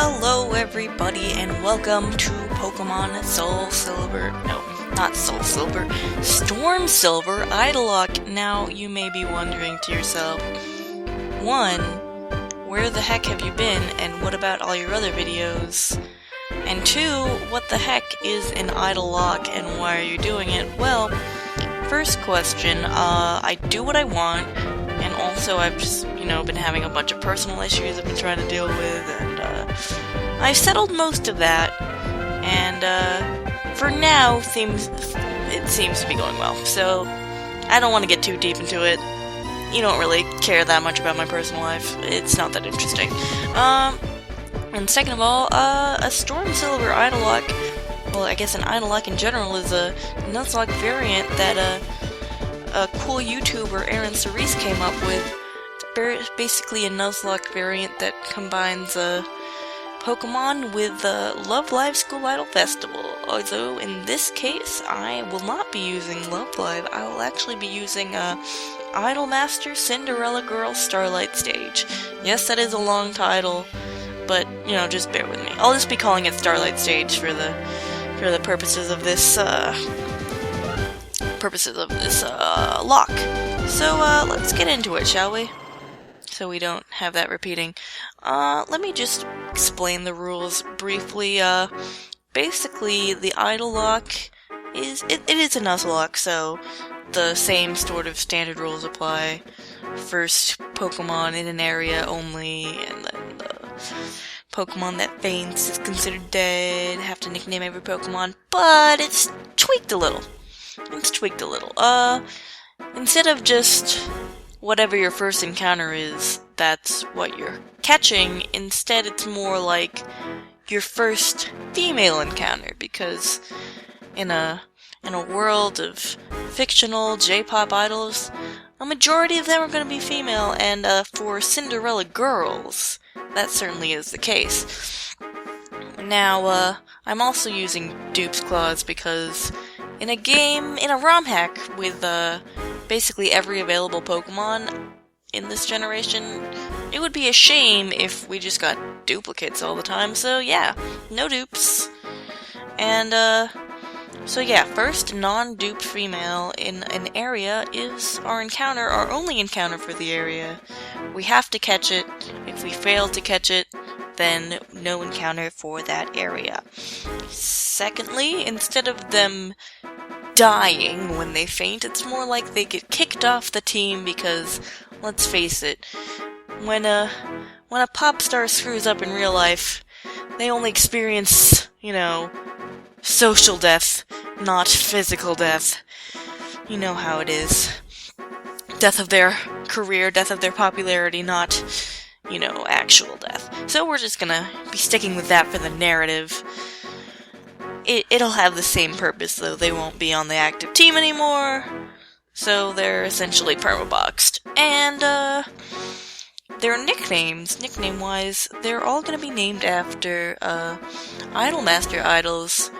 Hello everybody and welcome to Pokemon Soul Silver, no, not Soul Silver, Storm Silver Idolocke. Now you may be wondering to yourself, 1. Where the heck have you been and what about all your other videos? And 2. What the heck is an Idolocke and why are you doing it? Well, first question, I do what I want, and also I've just, been having a bunch of personal issues I've been trying to deal with, and I've settled most of that, and for now, it seems to be going well, so I don't want to get too deep into it. You don't really care that much about my personal life. It's not that interesting. And second of all, a Storm Silver Idolocke, well, I guess an Idolocke in general is a Nuzlocke variant that a cool YouTuber, ErynCerise, came up with. It's basically a Nuzlocke variant that combines Pokemon with the Love Live School Idol Festival. Although in this case, I will not be using Love Live. I will actually be using Idolmaster Cinderella Girl Starlight Stage. Yes, that is a long title, but just bear with me. I'll just be calling it Starlight Stage for the purposes of this lock. So let's get into it, shall we? So we don't have that repeating. Let me just explain the rules briefly. Basically, the Idolocke is a Nuzlocke, so the same sort of standard rules apply. First Pokemon in an area only, and then the Pokemon that faints is considered dead. Have to nickname every Pokemon, but it's tweaked a little. Instead of just whatever your first encounter is, that's what you're catching. Instead, it's more like your first female encounter, because in a world of fictional J-pop idols, a majority of them are going to be female, and for Cinderella girls, that certainly is the case. Now, I'm also using Dupe's Claws because in a ROM hack with basically every available Pokemon in this generation, it would be a shame if we just got duplicates all the time, so yeah, no dupes. And so yeah, first non-duped female in an area is our only encounter for the area. We have to catch it. If we fail to catch it, then no encounter for that area. Secondly, instead of them dying when they faint, it's more like they get kicked off the team because, let's face it, when a pop star screws up in real life, they only experience, social death, not physical death. You know how it is. Death of their career, death of their popularity, not, actual death. So we're just gonna be sticking with that for the narrative. It'll have the same purpose, though. They won't be on the active team anymore, so they're essentially permaboxed. And, their nickname-wise, they're all gonna be named after, Idolmaster idols.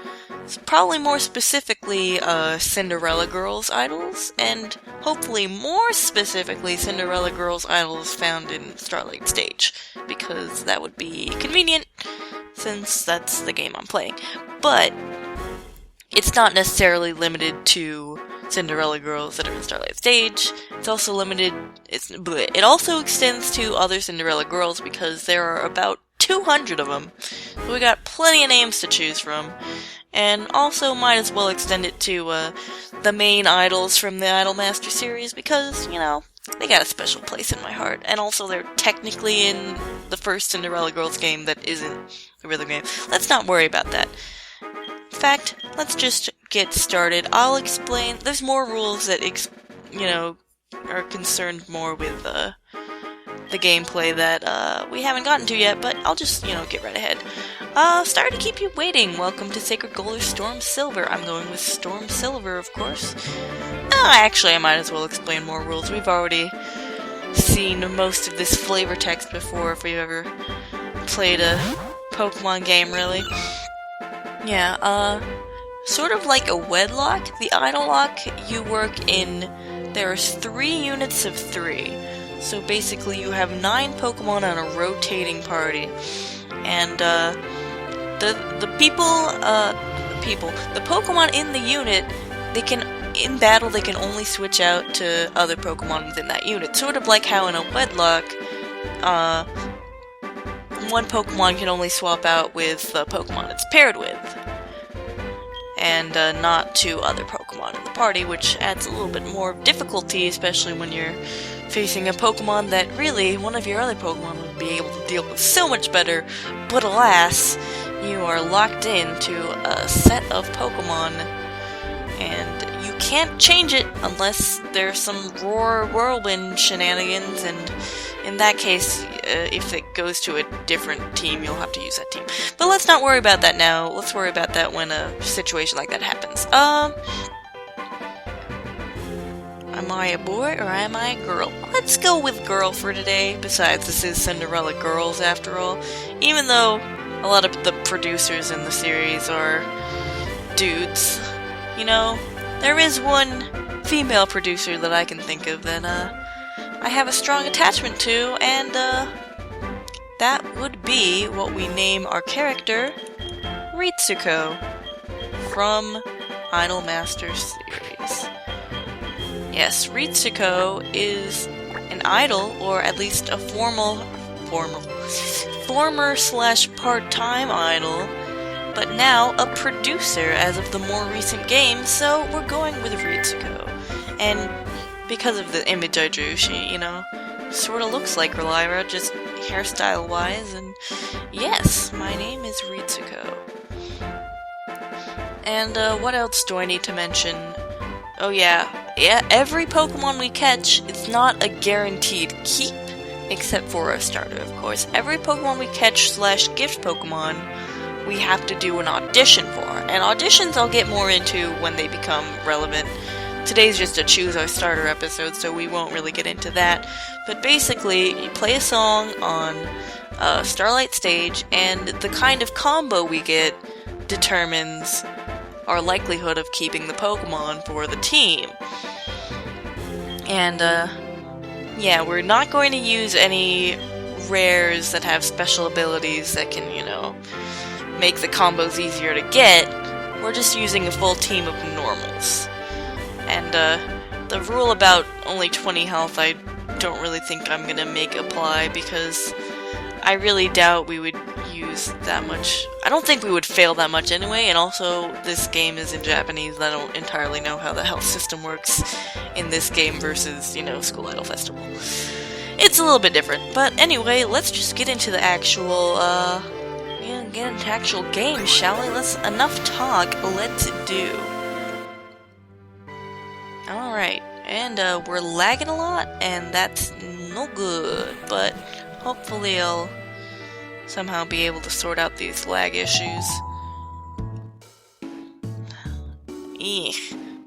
Probably more specifically, Cinderella Girls idols, and hopefully more specifically Cinderella Girls idols found in Starlight Stage, because that would be convenient, since that's the game I'm playing. But it's not necessarily limited to Cinderella girls that are in Starlight Stage. It's also it also extends to other Cinderella girls because there are about 200 of them. So we got plenty of names to choose from. And also might as well extend it to the main idols from the Idolmaster series because, they got a special place in my heart. And also they're technically in the first Cinderella Girls game that isn't a real game. Let's not worry about that. In fact, let's just get started. I'll explain. There's more rules that, are concerned more with the gameplay that we haven't gotten to yet, but I'll just, get right ahead. Sorry to keep you waiting. Welcome to Sacred Gold or Storm Silver. I'm going with Storm Silver, of course. Actually, I might as well explain more rules. We've already seen most of this flavor text before, if you've ever played a Pokemon game, really. Yeah, sort of like a wedlock, the Idolocke, you work in, there's 3 units of 3. So basically you have 9 Pokemon on a rotating party. and the Pokemon in the unit, in battle they can only switch out to other Pokemon within that unit. Sort of like how in a wedlock, one Pokemon can only swap out with the Pokemon it's paired with, and not to other Pokemon in the party, which adds a little bit more difficulty, especially when you're facing a Pokemon that really one of your other Pokemon would be able to deal with so much better, but alas, you are locked into a set of Pokemon, and you can't change it unless there's some Roar Whirlwind shenanigans, and in that case, if it goes to a different team, you'll have to use that team. But let's not worry about that now. Let's worry about that when a situation like that happens. Am I a boy or am I a girl? Let's go with girl for today. Besides, this is Cinderella Girls after all. Even though a lot of the producers in the series are dudes, you know, there is one female producer that I can think of that I have a strong attachment to, and that would be what we name our character, Ritsuko, from Idolmasters series. Yes, Ritsuko is an idol, or at least a former/part-time idol, but now a producer as of the more recent games, so we're going with Ritsuko. And because of the image I drew, she, you know, sort of looks like Lyra, just hairstyle-wise, and yes, my name is Ritsuko. And what else do I need to mention? Oh yeah, every Pokemon we catch is not a guaranteed keep, except for our starter, of course. Every Pokemon we catch/gift Pokemon, we have to do an audition for, and auditions I'll get more into when they become relevant. Today's just a choose our starter episode, so we won't really get into that. But basically, you play a song on a Starlight stage, and the kind of combo we get determines our likelihood of keeping the Pokemon for the team. And, yeah, we're not going to use any rares that have special abilities that can, you know, make the combos easier to get. We're just using a full team of normals. And, the rule about only 20 health, I don't really think I'm gonna make apply, because I really doubt we would use that much. I don't think we would fail that much anyway, and also, this game is in Japanese, and I don't entirely know how the health system works in this game versus, you know, School Idol Festival. It's a little bit different, but anyway, let's just get into the actual, game, shall we? Enough talk, let's do. Alright, and we're lagging a lot, and that's no good, but hopefully I'll somehow be able to sort out these lag issues.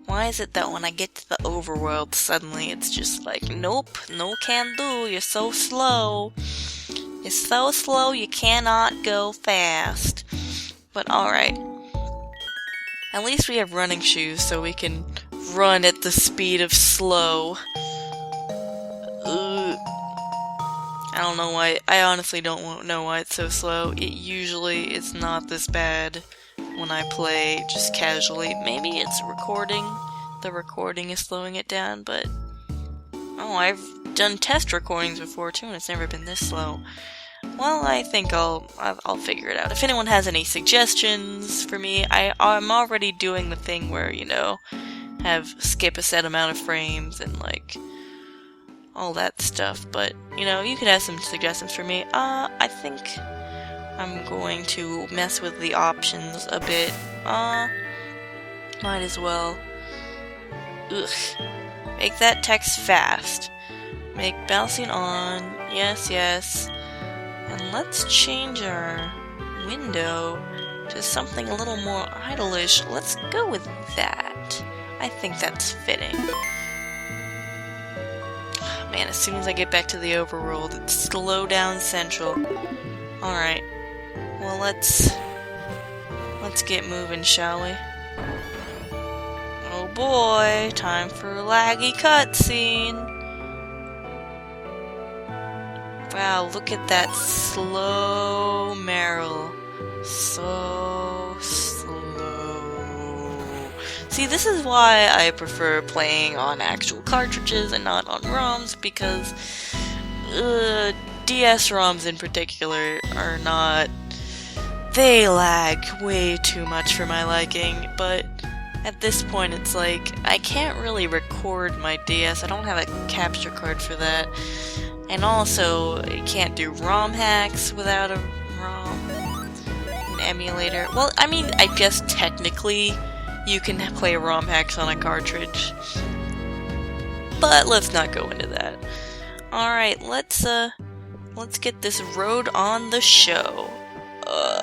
Why is it that when I get to the overworld, suddenly it's just like, nope, no can do, you're so slow. You're so slow, you cannot go fast. But alright. At least we have running shoes, so we can run at the speed of slow. I don't know why. I honestly don't know why it's so slow. It usually is not this bad when I play just casually. Maybe it's recording. The recording is slowing it down, but oh, I've done test recordings before too, and it's never been this slow. Well, I think I'll figure it out. If anyone has any suggestions for me, I'm already doing the thing where, you know, skip a set amount of frames and like all that stuff, but you know, you could have some suggestions for me. I think I'm going to mess with the options a bit. Might as well. Make that text fast. Make bouncing on. Yes, yes. And let's change our window to something a little more idolish. Let's go with that. I think that's fitting. Man, as soon as I get back to the overworld, it's slow down central. Alright. Well, let's get moving, shall we? Oh boy, time for a laggy cutscene. Wow, look at that slow Meryl. So slow. See, this is why I prefer playing on actual cartridges and not on ROMs, because DS ROMs in particular are not... They lag way too much for my liking, but at this point it's like, I can't really record my DS, I don't have a capture card for that, and also, you can't do ROM hacks without a ROM, an emulator. Well, I mean, I guess technically you can play ROM hacks on a cartridge, but let's not go into that. Alright, let's get this road on the show.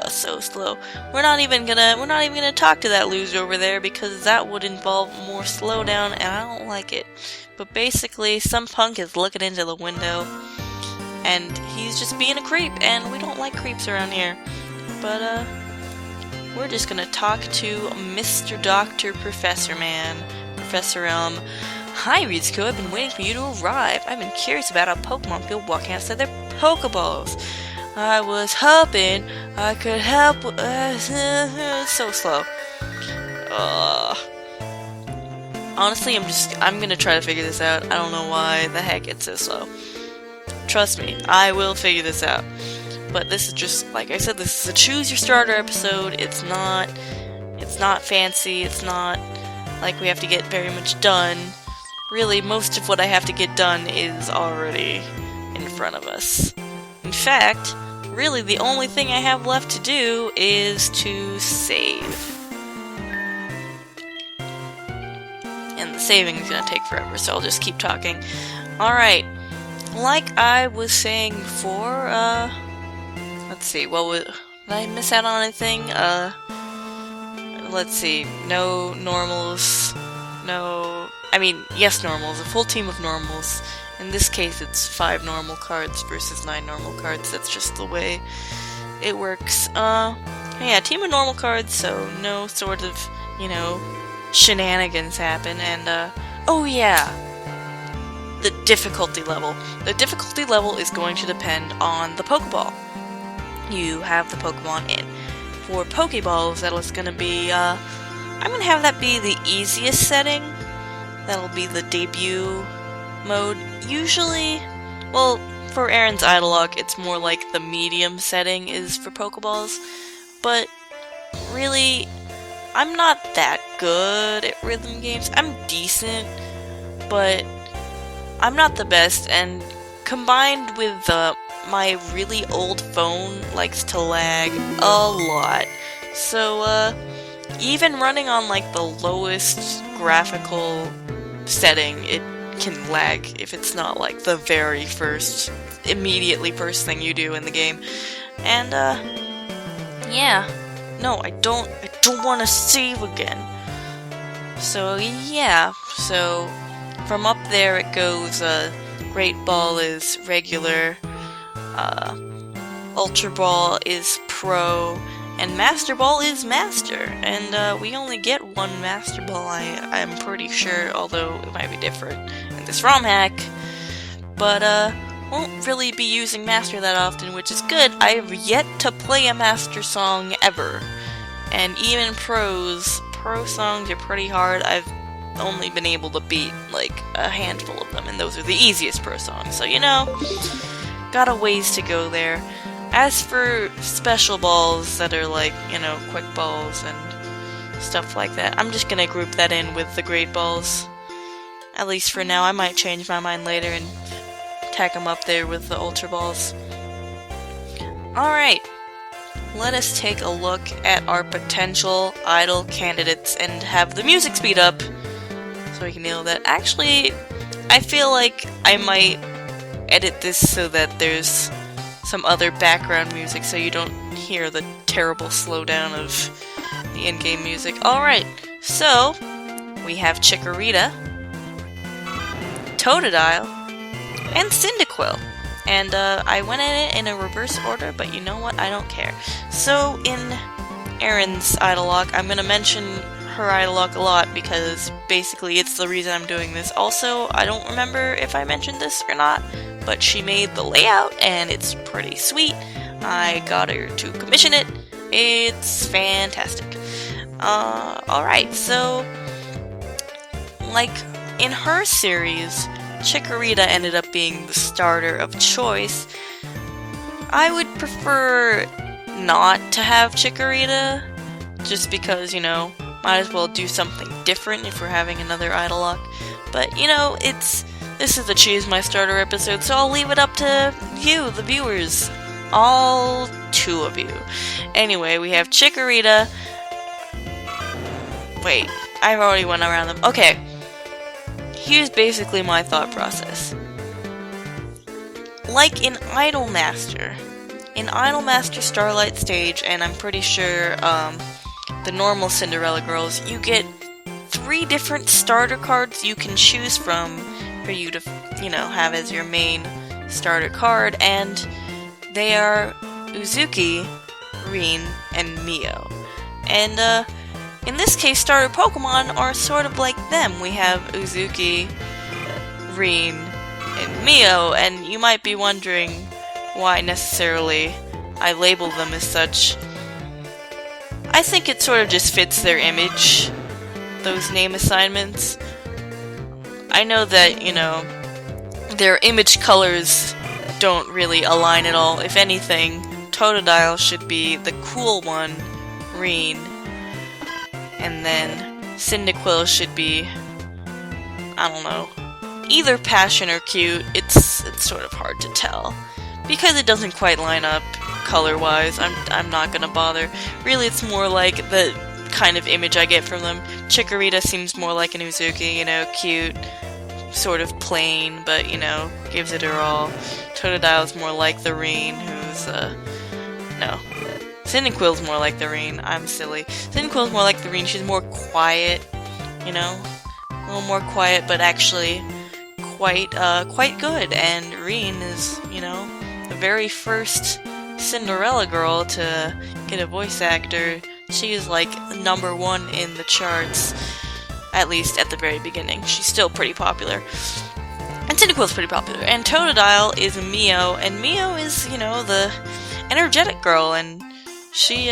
So slow. We're not even gonna talk to that loser over there because that would involve more slowdown and I don't like it. But basically, some punk is looking into the window and he's just being a creep and we don't like creeps around here. But we're just gonna talk to Mr. Dr. Professor Man. Professor Hi Rizko, I've been waiting for you to arrive. I've been curious about how Pokemon feel walking outside their Pokeballs. I was hoping I could help. So slow. Honestly, I'm gonna try to figure this out. I don't know why the heck it's so slow. Trust me, I will figure this out. But this is just, like I said, this is a choose your starter episode. It's not fancy. It's not like we have to get very much done. Really, most of what I have to get done is already in front of us. In fact, really the only thing I have left to do is to save. And the saving is gonna take forever, so I'll just keep talking. Alright, like I was saying before, let's see, did I miss out on anything? Let's see, no normals, yes normals, a full team of normals. In this case, it's 5 normal cards versus 9 normal cards. That's just the way it works. Yeah, team of normal cards, so no sort of, shenanigans happen. And, oh yeah, the difficulty level. The difficulty level is going to depend on the Pokeball you have the Pokemon in. For Pokeballs, that's going to be, I'm going to have that be the easiest setting. That'll be the debut mode. Usually, well, for Eryn's Idolocke, it's more like the medium setting is for Pokeballs, but really, I'm not that good at rhythm games. I'm decent, but I'm not the best, and combined with my really old phone likes to lag a lot. So, even running on like the lowest graphical setting, it can lag if it's not like the very immediately first thing you do in the game. And yeah, no, I don't want to save again. So yeah, so from up there it goes, Great Ball is regular, Ultra Ball is Pro, and Master Ball is Master, and we only get one Master Ball, I'm pretty sure, although it might be different in this ROM hack, but won't really be using Master that often, which is good. I've yet to play a Master song ever, and even Pro songs are pretty hard. I've only been able to beat like a handful of them, and those are the easiest Pro songs, so got a ways to go there. As for special balls that are like, quick balls and stuff like that, I'm just gonna group that in with the great balls. At least for now. I might change my mind later and tack them up there with the ultra balls. Alright, let us take a look at our potential idol candidates and have the music speed up so we can nail that. Actually, I feel like I might edit this so that there's some other background music so you don't hear the terrible slowdown of the in-game music. Alright, so we have Chikorita, Totodile, and Cyndaquil. And I went at it in a reverse order, but you know what? I don't care. So in Eryn's Idolocke, I'm going to mention her Idolocke a lot because basically it's the reason I'm doing this. Also, I don't remember if I mentioned this or not, but she made the layout and it's pretty sweet. I got her to commission it. It's fantastic. Alright, so like in her series, Chikorita ended up being the starter of choice. I would prefer not to have Chikorita, just because, you know, might as well do something different if we're having another Idolocke. But, you know, this is the Choose My Starter episode, so I'll leave it up to you, the viewers. All 2 of you. Anyway, we have Chikorita. Wait, I've already went around them. Okay. Here's basically my thought process. Like in Idolmaster Starlight Stage, and I'm pretty sure the normal Cinderella girls, you get 3 different starter cards you can choose from for you to, you know, have as your main starter card, and they are Uzuki, Rin, and Mio. And in this case, starter Pokemon are sort of like them. We have Uzuki, Rin, and Mio, and you might be wondering why necessarily I label them as such. I think it sort of just fits their image, those name assignments. I know that, you know, their image colors don't really align at all. If anything, Totodile should be the cool one, Rin, and then Cyndaquil should be, I don't know, either passion or cute. It's sort of hard to tell because it doesn't quite line up color-wise. I'm not gonna bother. Really, it's more like the kind of image I get from them. Chikorita seems more like an Uzuki, you know, cute, sort of plain, but, you know, gives it her all. Totodile's more like the Rin, who's, no. Cyndaquil's more like the Rin. I'm silly. Cyndaquil's more like the Rin. She's more quiet, you know? A little more quiet, but actually quite good. And Rin is, you know, the very first Cinderella girl to get a voice actor. She is like #1 in the charts, at least at the very beginning. She's still pretty popular. And Cyndaquil's pretty popular. And Totodile is Mio, and Mio is, you know, the energetic girl, and she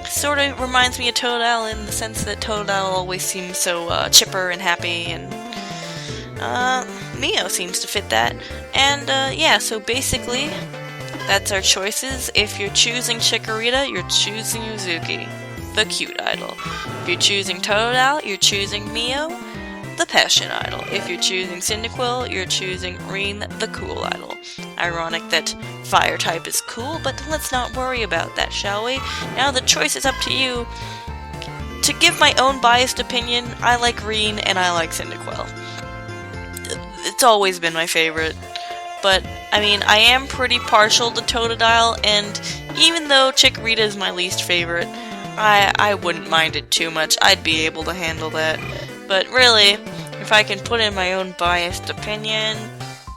sort of reminds me of Totodile in the sense that Totodile always seems so chipper and happy, and Mio seems to fit that. And yeah, so basically, that's our choices. If you're choosing Chikorita, you're choosing Uzuki, the cute idol. If you're choosing Totodile, you're choosing Mio, the passion idol. If you're choosing Cyndaquil, you're choosing Rin, the cool idol. Ironic that fire type is cool, but let's not worry about that, shall we? Now the choice is up to you. To give my own biased opinion, I like Rin and I like Cyndaquil. It's always been my favorite. But, I mean, I am pretty partial to Totodile, and even though Chikorita is my least favorite, I wouldn't mind it too much. I'd be able to handle that. But really, if I can put in my own biased opinion,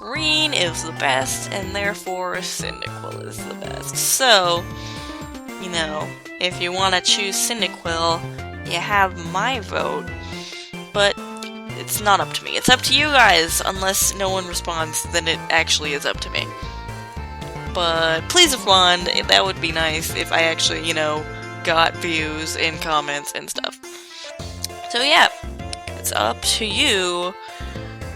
Rin is the best, and therefore Cyndaquil is the best. So, you know, if you want to choose Cyndaquil, you have my vote. But it's not up to me. It's up to you guys, unless no one responds, then it actually is up to me. But please respond, that would be nice if I actually, you know, got views in comments and stuff. So yeah, it's up to you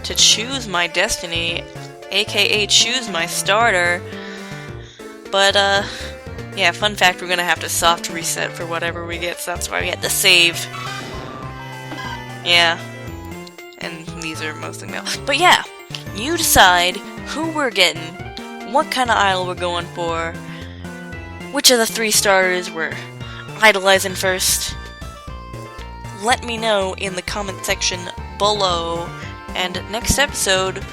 to choose my destiny, aka choose my starter. But yeah, fun fact, we're gonna have to soft reset for whatever we get, so that's why we had to save. Yeah. And these are mostly male. But yeah, you decide who we're getting, what kind of idol we're going for, which of the 3 starters we're idolizing first. Let me know in the comment section below, and next episode,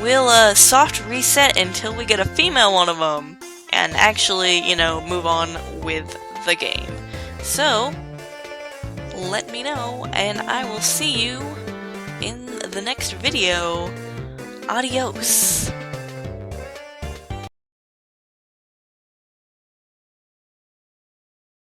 we'll soft reset until we get a female one of them, and actually, you know, move on with the game. So, let me know, and I will see you in the next video. Adios.